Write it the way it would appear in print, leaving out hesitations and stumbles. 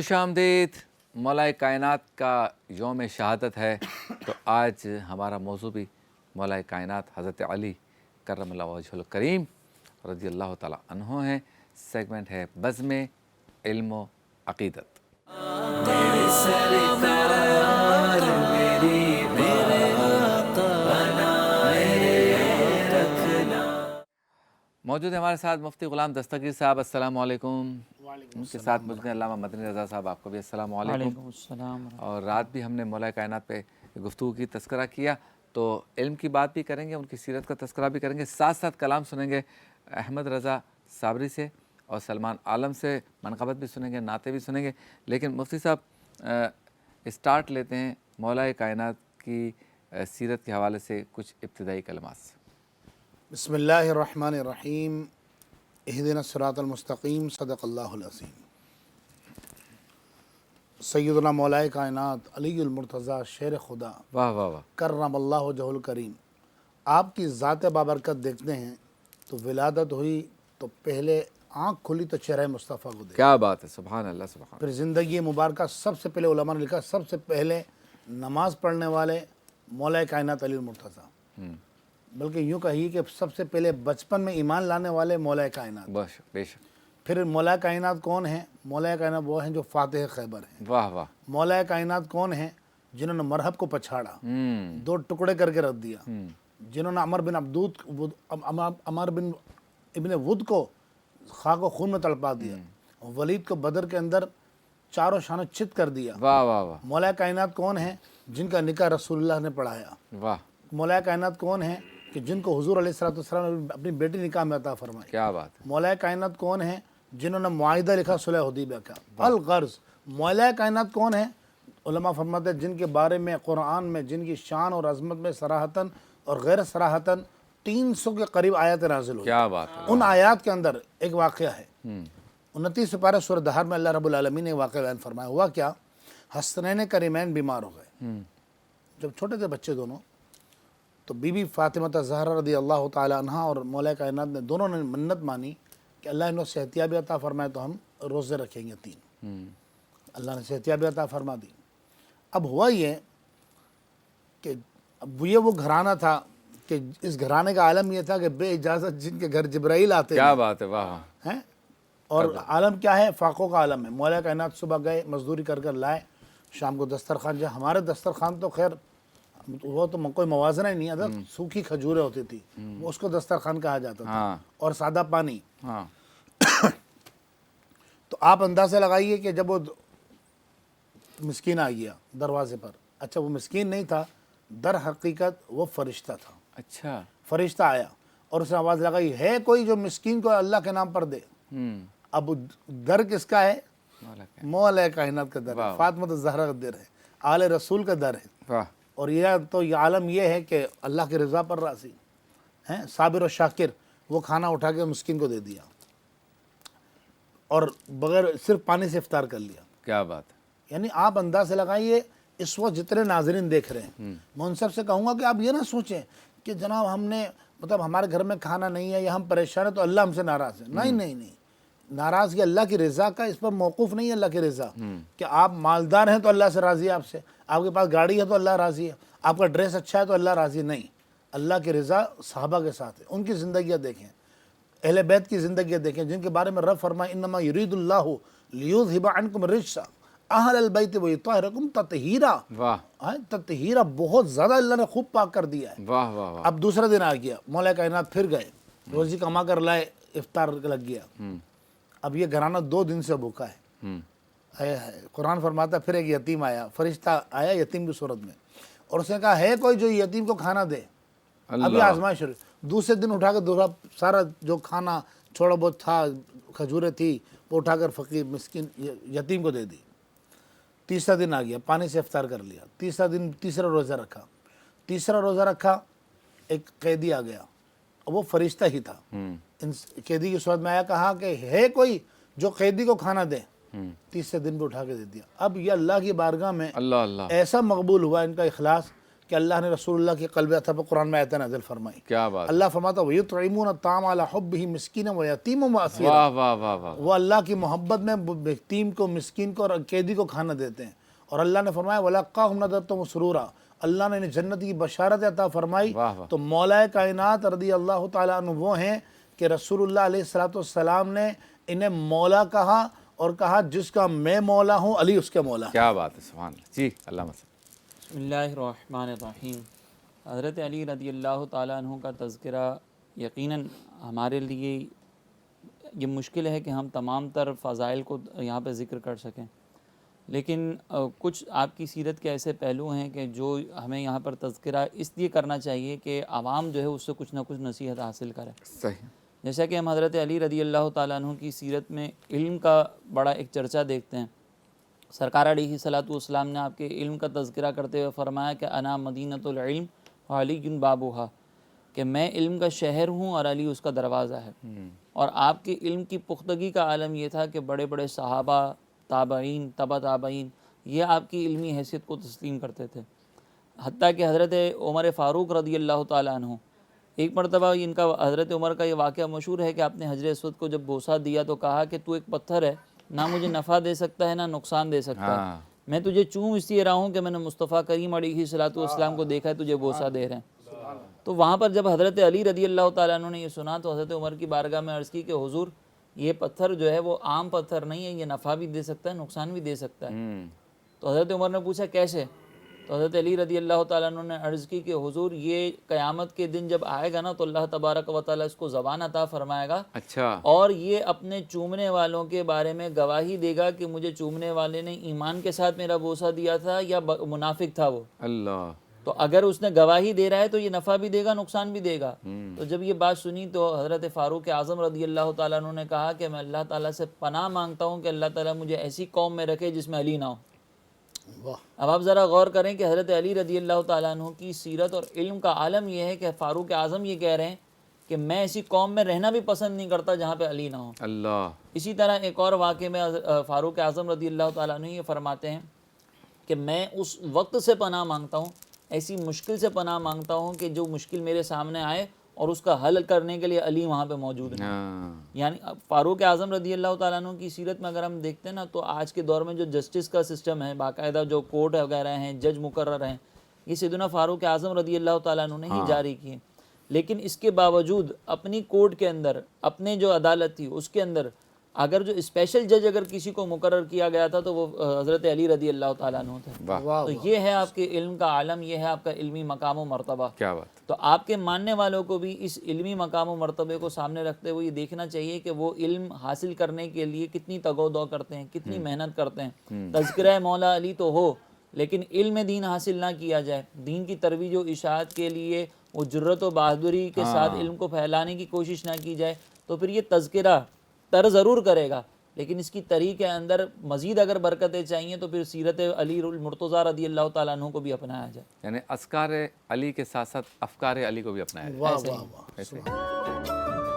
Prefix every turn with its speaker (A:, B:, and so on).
A: خوش آمدید. مولا کائنات کا یوم شہادت ہے تو آج ہمارا موضوع بھی مولا کائنات حضرت علی کرم اللہ وجہ الکریم رضی اللہ تعالیٰ عنہ ہیں. سیگمنٹ ہے بزم علم و عقیدت. موجود ہے ہمارے ساتھ مفتی غلام دستگیر صاحب. السلام علیکم. ان کے ساتھ موجود ہیں علامہ مدنی رضا صاحب. آپ کو بھی السلام علیکم.
B: السلام.
A: اور رات بھی ہم نے مولا کائنات پہ گفتگو کی، تذکرہ کیا، تو علم کی بات بھی کریں گے، ان کی سیرت کا تذکرہ بھی کریں گے، ساتھ ساتھ کلام سنیں گے احمد رضا صابری سے اور سلمان عالم سے، منقبت بھی سنیں گے، نعتیں بھی سنیں گے. لیکن مفتی صاحب اسٹارٹ لیتے ہیں مولا کائنات کی سیرت کے حوالے سے کچھ ابتدائی کلمات سے.
C: بسم اللہ الرحمن الرحیم. اہدنا الصراط المستقیم. صدق اللہ العظیم. سیدنا مولا کائنات علی المرتضیٰ شیر خدا
A: واہ واہ واہ.
C: کرم اللہ وجہ الکریم، آپ کی ذات بابرکت دیکھتے ہیں تو ولادت ہوئی تو پہلے آنکھ کھلی تو چہرہ مصطفیٰ کو دیکھا.
A: کیا بات ہے، سبحان اللہ سبحان.
C: پھر زندگی مبارکہ سب سے پہلے علماء نے لکھا سب سے پہلے نماز پڑھنے والے مولا کائنات علی المرتضیٰ، بلکہ یوں کہیے کہ سب سے پہلے بچپن میں ایمان لانے والے مولا کائنات.
A: بے شک.
C: پھر مولا کائنات کون ہیں؟ مولا کائنات وہ ہیں جو فاتح خیبر ہیں.
A: واہ واہ.
C: مولا کائنات کون ہیں؟ جنہوں نے مرحب کو پچھاڑا، دو ٹکڑے کر کے رکھ دیا. جنہوں نے عمر بن ابن ود کو خاک و خون میں تڑپا دیا، ولید کو بدر کے اندر چاروں شانوں چت کر دیا.
A: واہ واہ واہ.
C: مولا کائنات کون ہیں؟ جن کا نکاح رسول اللہ نے پڑھایا.
A: واہ.
C: مولا کائنات کون ہیں؟ کہ جن کو حضور علیہ السلام نے اپنی بیٹی نکاح میں عطا فرمائی.
A: کیا بات ہے.
C: مولا کائنات کون ہیں؟ جنہوں نے معاہدہ لکھا صلح حدیبیہ کا. الغرض مولا کائنات کون ہیں؟ علماء فرماتے ہیں جن کے بارے میں قرآن میں جن کی شان اور عظمت میں صراحتاً اور غیر صراحتاً 300 کے قریب آیات نازل ہوئی.
A: کیا بات ہے.
C: ان آیات کے اندر ایک واقعہ ہے. 29 سپارہ سورہ دہر میں اللہ رب العالمین نے واقعہ بیان فرمایا. ہوا کیا؟ حسنین کریمین بیمار ہو گئے جب چھوٹے تھے بچے دونوں. تو بی بی فاطمہ زہرا رضی اللہ تعالی عنہ اور مولا کائنات نے دونوں نے منت مانی کہ اللہ انہوں صحتیابی عطا فرمائے تو ہم روزے رکھیں گے 3. اللہ نے صحتیابی عطا فرما دی. اب ہوا یہ کہ اب یہ وہ گھرانہ تھا کہ اس گھرانے کا عالم یہ تھا کہ بے اجازت جن کے گھر جبرائیل آتے
A: کیا بات ہے. واہ.
C: ہیں. اور عالم کیا ہے؟ فاقوں کا عالم ہے. مولا کائنات صبح گئے مزدوری کر کر لائے، شام کو دسترخوان. جو ہمارے دسترخوان تو خیر وہ تو کوئی موازنہ ہی نہیں. ادھر سوکھی کھجوریں ہوتی تھی، اس کو دسترخوان کہا جاتا تھا، اور سادہ پانی. تو آپ اندازہ لگائیے کہ جب وہ مسکین آ گیا دروازے پر، اچھا وہ مسکین نہیں تھا، در حقیقت وہ فرشتہ تھا.
A: اچھا.
C: فرشتہ آیا اور اس نے آواز لگائی ہے کوئی جو مسکین کو اللہ کے نام پر دے. اب در کس کا ہے؟ مولا کائنات کا در ہے. فاطمہ زہرا کا در ہے، آل رسول کا در ہے.
A: واہ.
C: اور یہ عالم یہ ہے کہ اللہ کی رضا پر راضی ہیں. صابر و شاکر، وہ کھانا اٹھا کے مسکین کو دے دیا اور بغیر صرف پانی سے افطار کر لیا.
A: کیا بات ہے.
C: یعنی آپ اندازہ لگائیے اس وقت جتنے ناظرین دیکھ رہے ہیں، میں ان سب سے کہوں گا کہ آپ یہ نہ سوچیں کہ جناب ہم نے مطلب ہمارے گھر میں کھانا نہیں ہے یا ہم پریشان ہیں تو اللہ ہم سے ناراض ہے. نہیں، ناراضگی اللہ کی رضا کا اس پر موقوف نہیں ہے. اللہ کی رضا کہ آپ مالدار ہیں تو اللہ سے راضی ہے، آپ سے، آپ کے پاس گاڑی ہے تو اللہ راضی ہے، آپ کا ڈریس اچھا ہے تو اللہ راضی نہیں. اللہ کی رضا صحابہ کے ساتھ ہے. ان کی زندگیاں دیکھیں، اہل بیت کی زندگیاں دیکھیں، جن کے بارے میں رب فرمائے انما یرید اللہ لیذھب عنکم الرجس اہل البیت ویطہرکم تطہیرا.
A: واہ.
C: تطہیرا بہت زیادہ اللہ نے خوب پاک کر دیا ہے.
A: واہ واہ واہ.
C: اب دوسرا دن آ گیا، مولا کائنات پھر گئے، روزی کما کر لائے، افطار لگ گیا. اب یہ گھرانہ 2 دن سے بھوکا ہے. قرآن فرماتا پھر ایک یتیم آیا، فرشتہ آیا یتیم کی صورت میں، اور اس نے کہا ہے کوئی جو یتیم کو کھانا دے. ابھی آزمائش شروع. دوسرے دن اٹھا کے دوسرا سارا جو کھانا چھوڑا بہت تھا، کھجوریں تھی، وہ اٹھا کر فقیر مسکین یتیم کو دے دی. تیسرا دن آ گیا، پانی سے افطار کر لیا. تیسرا روزہ رکھا. ایک قیدی آ گیا، وہ فرشتہ ہی تھا. قیدی کی صورت میں آیا، کہا کہ ہے کوئی جو قیدی کو کھانا دے. تیسرے دن بھی اٹھا کے دے دیا. اب یہ اللہ کی بارگاہ میں ایسا مقبول ہوا ان کا اخلاص کہ اللہ نے رسول اللہ کے قلب اطہر پر قرآن میں آیت نازل فرمائی.
A: کیا بات.
C: اللہ فرماتا وَيُطْعِمُونَ الطَّعَامَ عَلَىٰ حُبِّهِ مِسْكِينًا وَيَتِيمًا وَأَسِيرًا.
A: واہ واہ واہ واہ.
C: وہ اللہ کی محبت میں یتیم کو، مسکین کو اور قیدی کو کھانا دیتے ہیں. اور اللہ نے فرمایا وَلَقَّاهُمْ نَضْرَةً وَسُرُورًا. اللہ نے انہیں جنت کی بشارت عطا فرمائی.
A: واہ واہ.
C: تو مولا کائنات رضی اللہ تعالیٰ عنہ وہ ہیں کہ رسول اللہ علیہ السلام نے انہیں مولا کہا اور کہا جس کا میں مولا ہوں علی اس کے مولا.
A: کیا بات ہے. سبحان اللہ. جی علامہ صاحب.
B: بسم اللہ الرحمن الرحیم. حضرت علی رضی اللہ تعالیٰ عنہ کا تذکرہ یقیناً ہمارے لیے یہ مشکل ہے کہ ہم تمام تر فضائل کو یہاں پہ ذکر کر سکیں، لیکن کچھ آپ کی سیرت کے ایسے پہلو ہیں کہ جو ہمیں یہاں پر تذکرہ اس لیے کرنا چاہیے کہ عوام جو ہے اس سے کچھ نہ کچھ نصیحت حاصل کرے.
A: صحیح.
B: جیسا کہ ہم حضرت علی رضی اللہ تعالیٰ عنہ کی سیرت میں علم کا بڑا ایک چرچا دیکھتے ہیں. سرکار علیہ الصلوۃ والسلام نے آپ کے علم کا تذکرہ کرتے ہوئے فرمایا کہ انا مدینۃ العلم وعلی بابوہا، کہ میں علم کا شہر ہوں اور علی اس کا دروازہ ہے. اور آپ کے علم کی پختگی کا عالم یہ تھا کہ بڑے بڑے صحابہ، تابعین، تبع تابعین یہ آپ کی علمی حیثیت کو تسلیم کرتے تھے. حتیٰ کہ حضرت عمر فاروق رضی اللہ تعالیٰ عنہ، ایک مرتبہ ان کا حضرت عمر کا یہ واقعہ مشہور ہے کہ آپ نے حجر اسود کو جب بوسہ دیا تو کہا کہ تو ایک پتھر ہے، نہ مجھے نفع دے سکتا ہے نہ نقصان دے سکتا ہے، میں تجھے چوم اس لیے رہا ہوں کہ میں نے مصطفیٰ کریم علیہ الصلوۃ والسلام کو دیکھا ہے تجھے بوسہ دے رہے ہیں. تو وہاں پر جب حضرت علی رضی اللہ تعالیٰ عنہ نے یہ سنا تو حضرت عمر کی بارگاہ میں عرض کی کہ حضور یہ پتھر جو ہے وہ عام پتھر نہیں ہے، یہ نفع بھی دے سکتا ہے نقصان بھی دے سکتا ہے. تو حضرت عمر نے پوچھا کیسے؟ تو حضرت علی رضی اللہ تعالیٰ عنہ نے عرض کی کہ حضور یہ قیامت کے دن جب آئے گا نا تو اللہ تبارک و تعالیٰ اس کو زبان عطا فرمائے گا.
A: اچھا.
B: اور یہ اپنے چومنے والوں کے بارے میں گواہی دے گا کہ مجھے چومنے والے نے ایمان کے ساتھ میرا بوسہ دیا تھا یا منافق تھا وہ.
A: اللہ.
B: تو اگر اس نے گواہی دے رہا ہے تو یہ نفع بھی دے گا نقصان بھی دے گا. تو جب یہ بات سنی تو حضرت فاروق اعظم رضی اللہ تعالیٰ عنہ نے کہا کہ میں اللہ تعالیٰ سے پناہ مانگتا ہوں کہ اللہ تعالیٰ مجھے ایسی قوم میں رکھے جس میں علی نہ ہو. اب آپ ذرا غور کریں کہ حضرت علی رضی اللہ تعالیٰ عنہ کی سیرت اور علم کا عالم یہ ہے کہ فاروق اعظم یہ کہہ رہے ہیں کہ میں ایسی قوم میں رہنا بھی پسند نہیں کرتا جہاں پہ علی نہ ہو.
A: اللہ.
B: اسی طرح ایک اور واقعے میں فاروق اعظم رضی اللہ تعالیٰ عنہ یہ فرماتے ہیں کہ میں اس وقت سے پناہ مانگتا ہوں، ایسی مشکل سے پناہ مانگتا ہوں کہ جو مشکل میرے سامنے آئے اور اس کا حل کرنے کے لیے علی وہاں پہ موجود ہے. یعنی فاروق اعظم رضی اللہ تعالیٰ عنہ کی سیرت میں اگر ہم دیکھتے ہیں نا تو آج کے دور میں جو جسٹس کا سسٹم ہے، باقاعدہ جو کورٹ وغیرہ ہیں، جج مقرر ہیں، یہ سیدنا فاروق اعظم رضی اللہ تعالیٰ عنہ نے ہی جاری کیے. لیکن اس کے باوجود اپنی کورٹ کے اندر، اپنے جو عدالت تھی اس کے اندر اگر جو اسپیشل جج اگر کسی کو مقرر کیا گیا تھا تو وہ حضرت علی رضی اللہ تعالیٰ عنہ تھے. تو یہ ہے آپ کے علم کا عالم، یہ ہے آپ کا علمی مقام و مرتبہ.
A: کیا بات.
B: تو آپ کے ماننے والوں کو بھی اس علمی مقام و مرتبے کو سامنے رکھتے ہوئے یہ دیکھنا چاہیے کہ وہ علم حاصل کرنے کے لیے کتنی تگ و دو کرتے ہیں، کتنی محنت کرتے ہیں. تذکرہ مولا علی تو ہو لیکن علم دین حاصل نہ کیا جائے، دین کی ترویج و اشاعت کے لیے وہ جرت و بہادری کے ساتھ علم کو پھیلانے کی کوشش نہ کی جائے تو پھر یہ تذکرہ تر ضرور کرے گا لیکن اس کی تری کے اندر مزید اگر برکتیں چاہیے تو پھر سیرت علی المرتضیٰ رضی اللہ تعالیٰ عنہ کو بھی اپنایا جائے.
A: یعنی اذکار علی کے ساتھ ساتھ افکار علی کو بھی اپنایا جائے.
C: واہ واہ واہ.